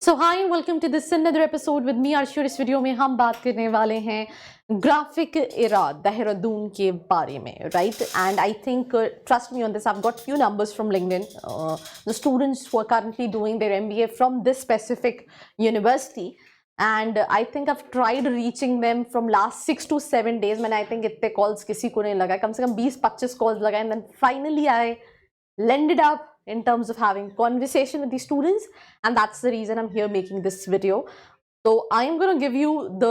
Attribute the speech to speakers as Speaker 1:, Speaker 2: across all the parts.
Speaker 1: So hi welcome to this another episode with me Arshu. इस video में हम बात करने वाले हैं ग्राफिक इरा देहरादून के बारे में, right? And I think trust me on this, I have got few numbers from LinkedIn, the students who are currently doing their MBA from this specific university, and I think I've tried reaching them from last 6 to 7 days. मैंने I think इतने calls किसी को नहीं लगाए, कम से कम 20-25 calls लगाए, and then finally I landed up in terms of having conversation with the students, and that's the reason I'm here making this video. So I am going to give you the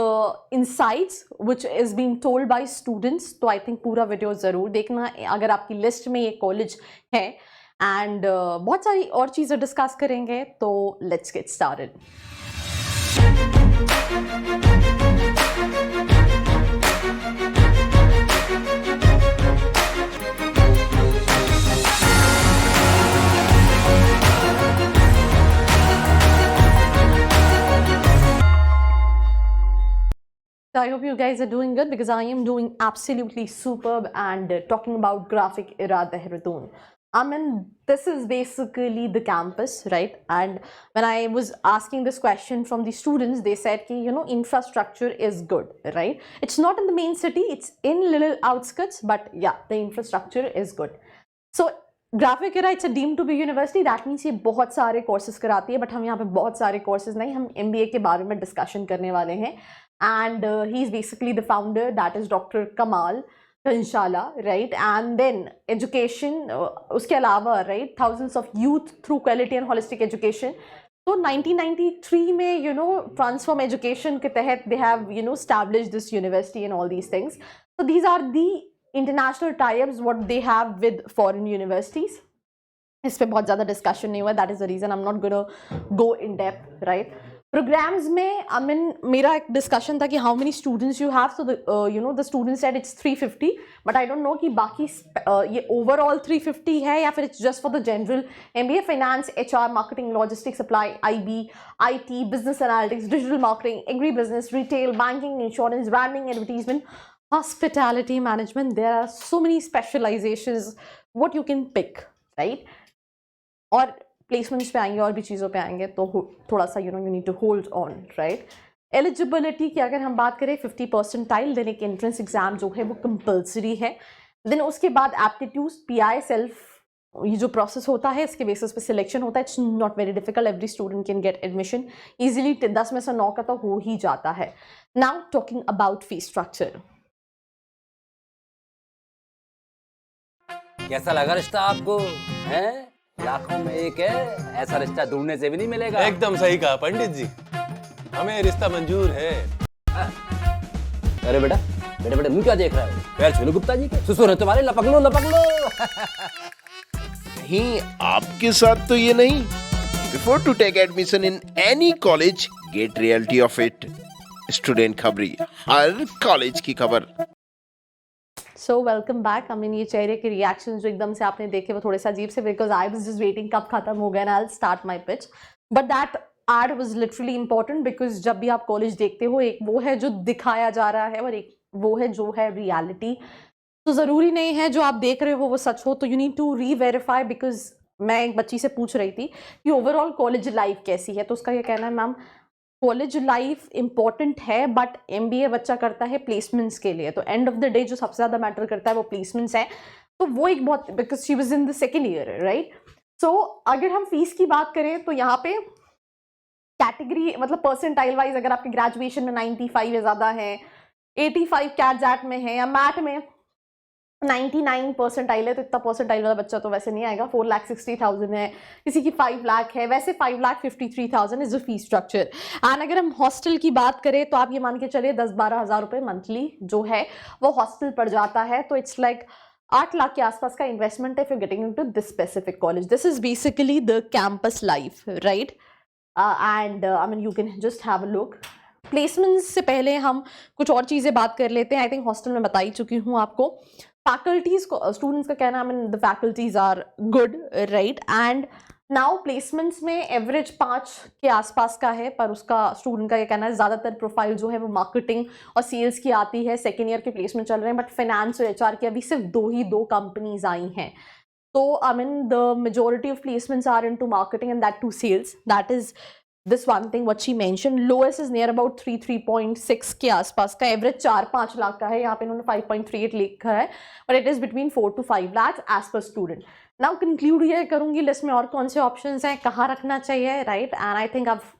Speaker 1: insights which is being told by students. तो I think पूरा video ज़रूर देखना अगर आपकी list में ये college है, and बहुत सारी और चीज़ें डिस्कस करेंगे. तो let's get started. So I hope you guys are doing good, because I am doing absolutely superb. And talking about Graphic Era Dehradun, I mean, this is basically the campus, right? And when I was asking this question from the students, they said ki, you know, infrastructure is good, right? It's not in the main city, it's in little outskirts, but yeah, the infrastructure is good. So Graphic Era it's a deemed to be university, that means ये बहुत सारे courses कराती है, but हम यहाँ पे बहुत सारे कोर्सेज नहीं, हम MBA के बारे में डिस्कशन करने वाले हैं. And he is basically the founder, that is doctor कमाल कंशाला, राइट? एंड देन एजुकेशन, उसके अलावा right, thousands of youth through quality and holistic education. तो 1993 में ट्रांसफॉर्म एजुकेशन के तहत they have established this university and all these things. So these are the international tie-ups what they have with foreign universities. इस पे बहुत ज़्यादा discussion नहीं हुआ, that is the reason I'm not gonna go in depth, right? Programmes में I mean, मेरा एक discussion था कि how many students you have. So the students said it's 350, but I don't know कि बाकी ये overall 350 है या फिर it's just for the general MBA, finance, HR, marketing, logistics, supply, IB, IT, business analytics, digital marketing, agri-business, retail, banking, insurance, branding, advertisement, hospitality management. There are so many specializations what you can pick, right? और placements पे आएंगे और भी चीज़ों पे आएंगे, तो थोड़ा सा you need to hold on, right? Eligibility की अगर हम बात करें 50% देन एक एंट्रेंस एग्जाम जो है वो कंपल्सरी है. देन उसके बाद एप्टीट्यूड, PI, सेल्फ, ये जो प्रोसेस होता है इसके बेसिस पे सिलेक्शन होता है. It's not very difficult, every student can get admission easily. 10 में से 9 का तो हो ही जाता है. Now talking about fee structure.
Speaker 2: कैसा लगा रिश्ता आपको? हैं? लाखों में एक है, ऐसा रिश्ता ढूंढने से भी नहीं मिलेगा.
Speaker 3: एकदम सही कहा पंडित जी, हमें रिश्ता मंजूर है.
Speaker 2: अरे बेटा बेटा बेटा मुझे क्या देख रहा है? पैर छू लो गुप्ता जी के, ससुर है तुम्हारे, लपक लो लपक लो.
Speaker 4: नहीं, आपके साथ तो ये नहीं. Before to take admission in any college, get reality of it. Student खबरी, हर कॉलेज की खबर.
Speaker 1: So welcome back. I mean, ये चेहरे के रिएक्शन जो एकदम से आपने देखे वो थोड़े से अजीब से, because I was just waiting कब खत्म हो गया, I will start my pitch. But that ad was literally important, because जब भी आप कॉलेज देखते हो, एक वो है जो दिखाया जा रहा है और एक वो है जो है रियलिटी. तो ज़रूरी नहीं है जो आप देख रहे हो वो सच हो, तो यू नीड टू री-वेरीफाई. बिकॉज मैं एक बच्ची से पूछ रही थी कि ओवरऑल कॉलेज लाइफ कैसी है, तो उसका ये कहना है, मैम कॉलेज लाइफ इंपॉर्टेंट है, बट MBA बच्चा करता है प्लेसमेंट्स के लिए. तो एंड ऑफ द डे जो सबसे ज़्यादा मैटर करता है वो प्लेसमेंट्स है. तो वो एक बहुत, because she was in the second year, right? So अगर हम फीस की बात करें तो यहाँ पे कैटेगरी, मतलब परसेंटाइल वाइज, अगर आपके ग्रेजुएशन में 95 या ज़्यादा है, 85 कैट में है, या मैट में 99 परसेंटाइल है, तो इतना परसेंटाइल वाला बच्चा तो वैसे नहीं आएगा. 4,60,000 है, किसी की 5 लाख है, वैसे 5,53,000 is the fee structure. And अगर हम हॉस्टल की बात करें तो आप ये मान के चलिए 10-12 हज़ार रुपये मंथली जो है वो हॉस्टल पड़ जाता है. तो इट्स लाइक 8 लाख के आसपास का इन्वेस्टमेंट है if you getting into this specific college. This is basically the campus life, right? And I mean you can just have a look. Placements से पहले हम कुछ और चीज़ें बात कर लेते हैं. आई थिंक हॉस्टल में बता ही चुकी हूँ आपको. फैकल्टीज को, स्टूडेंट्स का कहना, I mean the faculties are good, right? And now placements में एवरेज 5 के आसपास का है, पर उसका स्टूडेंट का ये कहना है ज़्यादातर प्रोफाइल जो है वो मार्केटिंग और सेल्स की आती है. सेकेंड ईयर के प्लेसमेंट चल रहे हैं, बट फाइनेंस और HR की अभी सिर्फ 2 कंपनीज आई हैं. So I mean the majority of placements are into marketing and that too sales. That is this one thing what she mentioned, lowest is near about 3.6 के आसपास का, एवरेज 4-5 लाख का है, यहाँ पे इन्होंने 5.38 लिखा है, but it is between 4 to 5 lakhs as per student. Now conclude ये करूँगी लिस्ट में और कौन से options हैं, कहाँ रखना चाहिए, right? And I think I've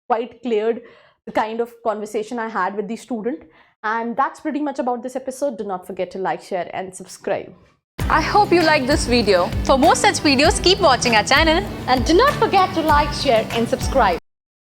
Speaker 1: quite cleared the kind of conversation I had with the student, and that's pretty much about this episode. Do not forget to like, share and subscribe.
Speaker 5: I hope you liked this video. For more such videos, keep watching our channel.
Speaker 1: And do not forget to like, share and subscribe.